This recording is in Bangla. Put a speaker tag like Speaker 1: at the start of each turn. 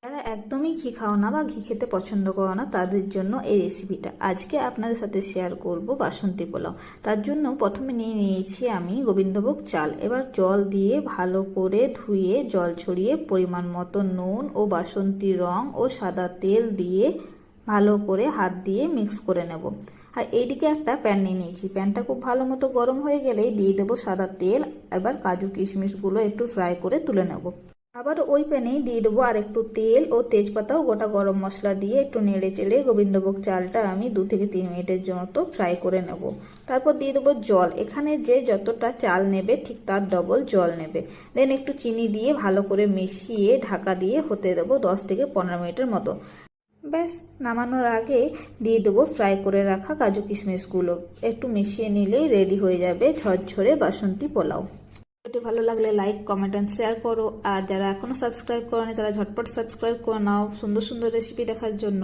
Speaker 1: যারা একদমই ঘি খাও না বা ঘি খেতে পছন্দ করো না তাদের জন্য এই রেসিপিটা আজকে আপনাদের সাথে শেয়ার করব বাসন্তী পোলাও। তার জন্য প্রথমে নিয়ে নিয়েছি আমি গোবিন্দভোগ চাল। এবার জল দিয়ে ভালো করে ধুয়ে জল ছড়িয়ে পরিমাণ মতো নুন ও বাসন্তী রং ও সাদা তেল দিয়ে ভালো করে হাত দিয়ে মিক্স করে নেব। আর এইদিকে একটা প্যান নিয়ে নিয়েছি, প্যানটা খুব ভালো মতো গরম হয়ে গেলেই দিয়ে দেবো সাদা তেল। এবার কাজু কিশমিশগুলো একটু ফ্রাই করে তুলে নেব। আবার ওই প্যানেই দিয়ে দেবো আর একটু তেল ও তেজপাতা ও গোটা গরম মশলা দিয়ে একটু নেড়ে চেড়ে গোবিন্দভোগ চালটা আমি 2 থেকে 3 মিনিটের মতো ফ্রাই করে নেব। তারপর দিয়ে দেবো জল, এখানে যে যতটা চাল নেবে ঠিক তার ডবল জল নেবে। দেন একটু চিনি দিয়ে ভালো করে মিশিয়ে ঢাকা দিয়ে হতে দেবো 10 থেকে 15 মিনিটের মতো। ব্যাস, নামানোর আগে দিয়ে দেবো ফ্রাই করে রাখা কাজু কিশমিশগুলো। একটু মিশিয়ে নিলেই রেডি হয়ে যাবে ঝরঝরে বাসন্তী পোলাও। ভিডিওটি ভালো লাগলে লাইক, কমেন্ট অ্যান্ড শেয়ার করো। আর যারা এখনো সাবস্ক্রাইব করোনি তারা ঝটপট সাবস্ক্রাইব করে নাও সুন্দর সুন্দর রেসিপি দেখার জন্য।